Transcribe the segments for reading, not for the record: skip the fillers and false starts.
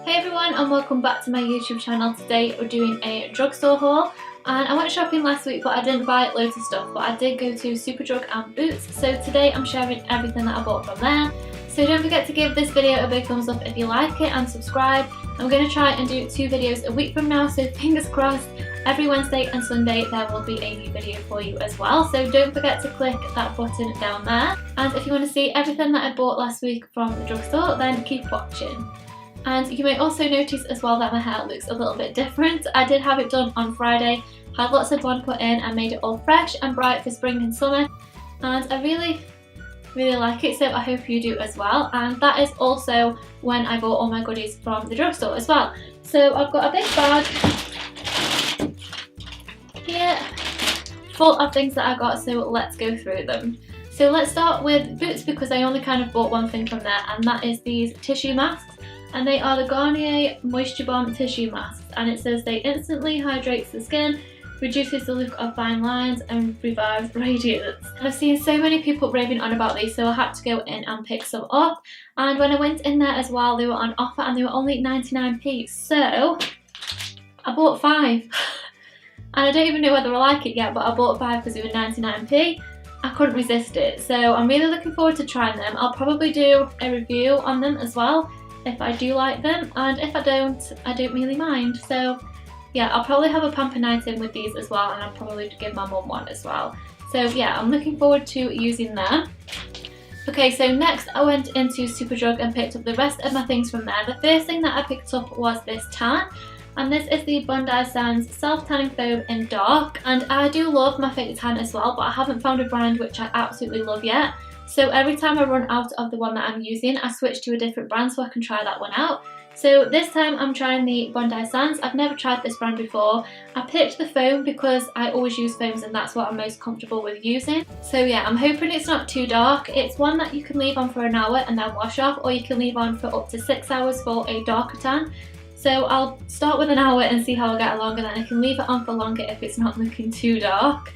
Hey everyone and welcome back to my YouTube channel. Today we're doing a drugstore haul, and I went shopping last week but I didn't buy loads of stuff, but I did go to Superdrug and Boots, so today I'm sharing everything that I bought from there. So don't forget to give this video a big thumbs up if you like it and subscribe. I'm going to try and do 2 videos a week from now, so fingers crossed every Wednesday and Sunday there will be a new video for you as well. So don't forget to click that button down there, and if you want to see everything that I bought last week from the drugstore then keep watching. And you may also notice as well that my hair looks a little bit different. I did have it done on Friday, had lots of Bondi put in and made it all fresh and bright for spring and summer, and I really like it, so I hope you do as well. And that is also when I bought all my goodies from the drugstore as well. So I've got a big bag here full of things that I got, so let's go through them. So let's start with Boots because I only kind of bought one thing from there, and that is these tissue masks. And they are the Garnier Moisture Bomb tissue masks, and it says they instantly hydrates the skin, reduces the look of fine lines and revives radiance. And I've seen so many people raving on about these, so I had to go in and pick some up. And when I went in there as well, they were on offer and they were only 99p, so I bought 5. And I don't even know whether I like it yet, but I bought 5 because they were 99p. I couldn't resist it, so I'm really looking forward to trying them. I'll probably do a review on them as well if I do like them, and if I don't really mind. So yeah, I'll probably have a pamper night in with these as well, and I'll probably give my mum one as well. So yeah, I'm looking forward to using them. Okay, so next I went into Superdrug and picked up the rest of my things from there. The first thing that I picked up was this tan, and this is the Bondi Sands Self Tanning Foam in Dark. And I do love my fake tan as well, but I haven't found a brand which I absolutely love yet. So every time I run out of the one that I'm using, I switch to a different brand so I can try that one out. So this time I'm trying the Bondi Sands. I've never tried this brand before. I picked the foam because I always use foams and that's what I'm most comfortable with using. So yeah, I'm hoping it's not too dark. It's one that you can leave on for an hour and then wash off, or you can leave on for up to 6 hours for a darker tan. So I'll start with an hour and see how I get along, and then I can leave it on for longer if it's not looking too dark.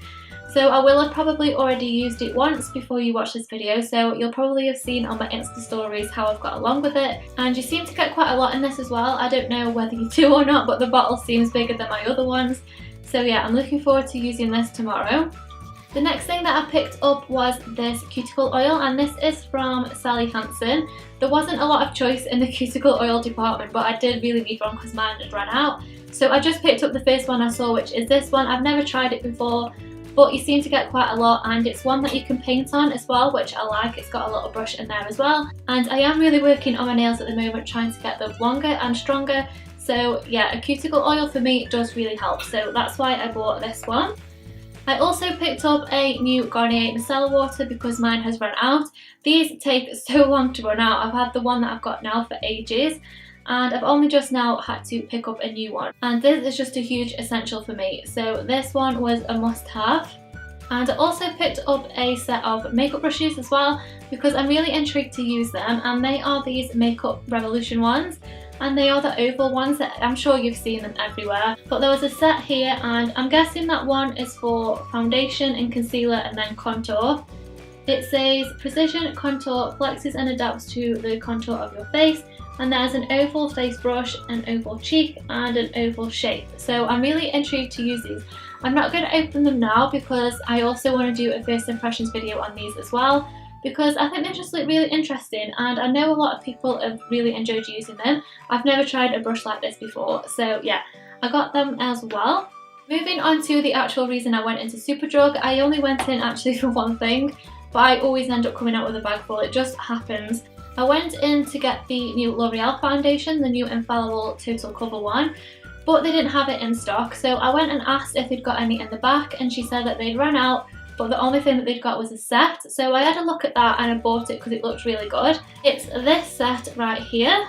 So I will have probably already used it once before you watch this video, so you'll probably have seen on my Insta stories how I've got along with it. And you seem to get quite a lot in this as well. I don't know whether you do or not, but the bottle seems bigger than my other ones. So yeah, I'm looking forward to using this tomorrow. The next thing that I picked up was this cuticle oil, and this is from Hansen. There wasn't a lot of choice in the cuticle oil department, but I did really need one because mine had run out. So I just picked up the first one I saw, which is this one. I've never tried it before, but you seem to get quite a lot, and it's one that you can paint on as well, which I like. It's got a little brush in there as well, and I am really working on my nails at the moment, trying to get them longer and stronger. So yeah, a cuticle oil for me does really help, so that's why I bought this one. I also picked up a new Garnier Micellar water because mine has run out. These take so long to run out. I've had the one that I've got now for ages, and I've only just now had to pick up a new one, and this is just a huge essential for me, so this one was a must-have. And I also picked up a set of makeup brushes as well because I'm really intrigued to use them, and they are these Makeup Revolution ones, and they are the oval ones that I'm sure you've seen them everywhere. But there was a set here, and I'm guessing that one is for foundation and concealer and then contour. It says Precision Contour flexes and adapts to the contour of your face, and there's an oval face brush, an oval cheek and an oval shape. So I'm really intrigued to use these. I'm not going to open them now because I also want to do a first impressions video on these as well, because I think they just look really interesting, and I know a lot of people have really enjoyed using them. I've never tried a brush like this before, so yeah, I got them as well. Moving on to the actual reason I went into Superdrug, I only went in actually for one thing, but I always end up coming out with a bag full. It just happens. I went in to get the new L'Oreal foundation, the new Infallible Total Cover one, but they didn't have it in stock, so I went and asked if they'd got any in the back, and she said that they'd run out, but the only thing that they'd got was a set. So I had a look at that and I bought it because it looked really good. It's this set right here,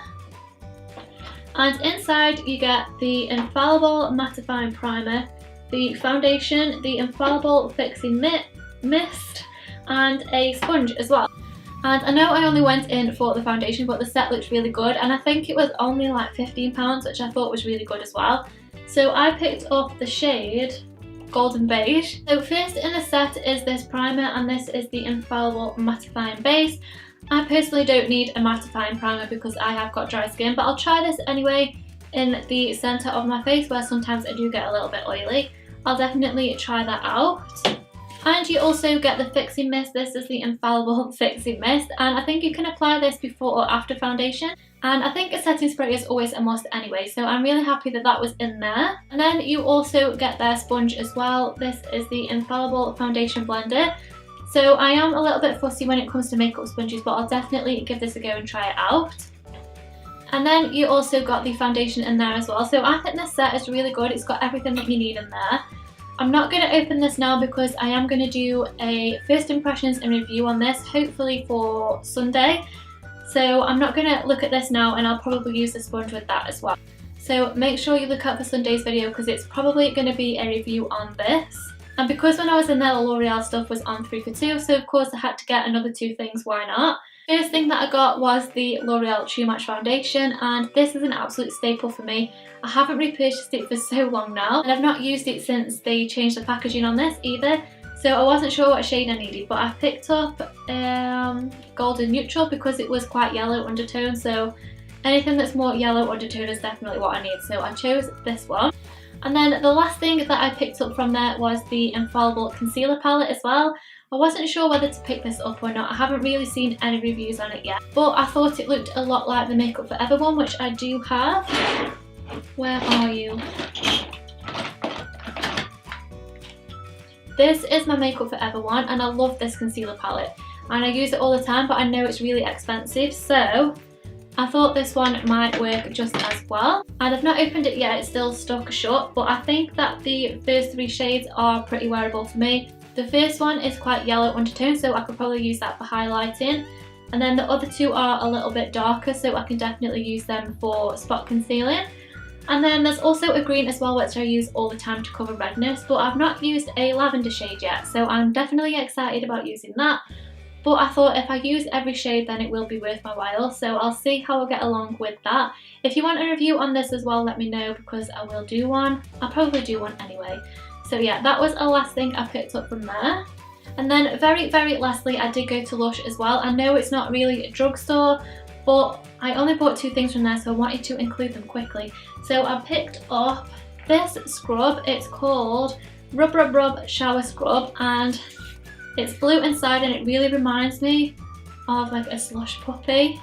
and inside you get the Infallible Mattifying Primer, the foundation, the Infallible Fixing Mist, and a sponge as well. And I know I only went in for the foundation, but the set looked really good, and I think it was only like £15, which I thought was really good as well. So I picked up the shade Golden Beige. So first in the set is this primer, and this is the Infallible Mattifying Base. I personally don't need a mattifying primer because I have got dry skin, but I'll try this anyway in the centre of my face where sometimes I do get a little bit oily. I'll definitely try that out. And you also get the fixing mist. This is the Infallible fixing mist, and I think you can apply this before or after foundation, and I think a setting spray is always a must anyway, so I'm really happy that that was in there. And then you also get their sponge as well. This is the Infallible foundation blender. So I am a little bit fussy when it comes to makeup sponges, but I'll definitely give this a go and try it out. And then you also got the foundation in there as well, so I think this set is really good. It's got everything that you need in there. I'm not going to open this now because I am going to do a first impressions and review on this, hopefully for Sunday. So I'm not going to look at this now, and I'll probably use the sponge with that as well. So make sure you look out for Sunday's video because it's probably going to be a review on this. And because when I was in there the L'Oreal stuff was on 3 for 2, so of course I had to get another 2 things, why not? First thing that I got was the L'Oreal True Match foundation, and this is an absolute staple for me. I haven't repurchased it for so long now, and I've not used it since they changed the packaging on this either, so I wasn't sure what shade I needed, but I picked up Golden Neutral because it was quite yellow undertone, so anything that's more yellow undertone is definitely what I need, so I chose this one. And then the last thing that I picked up from there was the Infallible concealer palette as well. I wasn't sure whether to pick this up or not. I haven't really seen any reviews on it yet, but I thought it looked a lot like the Makeup Forever one, which I do have. Where are you? This is my Makeup Forever one, and I love this concealer palette, and I use it all the time, but I know it's really expensive, so I thought this one might work just as well. And I've not opened it yet, it's still stuck shut, but I think that the first 3 shades are pretty wearable for me. The first one is quite yellow undertone, so I could probably use that for highlighting. And then the other 2 are a little bit darker, so I can definitely use them for spot concealing. And then there's also a green as well, which I use all the time to cover redness, but I've not used a lavender shade yet, so I'm definitely excited about using that. But I thought if I use every shade then it will be worth my while, so I'll see how I get along with that. If you want a review on this as well, let me know because I will do one. I'll probably do one anyway. So yeah, that was the last thing I picked up from there. And then very lastly, I did go to Lush as well. I know it's not really a drugstore, but I only bought 2 things from there, so I wanted to include them quickly. So I picked up this scrub. It's called Rub Rub Rub Shower Scrub, and it's blue inside, and it really reminds me of like a slush puppy.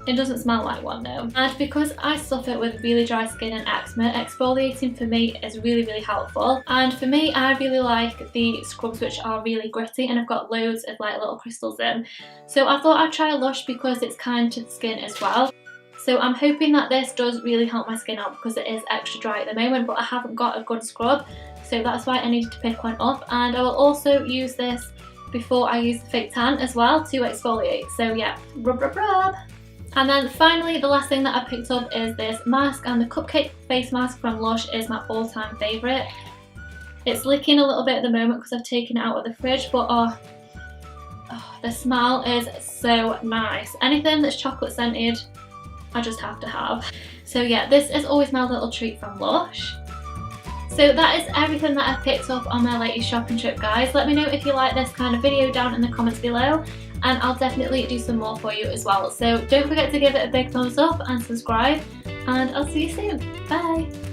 It doesn't smell like one though. And because I suffer with really dry skin and eczema, exfoliating for me is really helpful. And for me, I really like the scrubs which are really gritty, and I've got loads of like little crystals in. So I thought I'd try Lush because it's kind to the skin as well. So I'm hoping that this does really help my skin out because it is extra dry at the moment, but I haven't got a good scrub. So that's why I needed to pick one up, and I will also use this before I use the fake tan as well to exfoliate. So yeah, rub rub rub. And then finally the last thing that I picked up is this mask, and the Cupcake face mask from Lush is my all-time favourite. It's licking a little bit at the moment because I've taken it out of the fridge, but oh, the smell is so nice. Anything that's chocolate scented I just have to have. So yeah, this is always my little treat from Lush. So that is everything that I've picked up on my latest shopping trip, guys. Let me know if you like this kind of video down in the comments below, and I'll definitely do some more for you as well. So don't forget to give it a big thumbs up and subscribe, and I'll see you soon. Bye!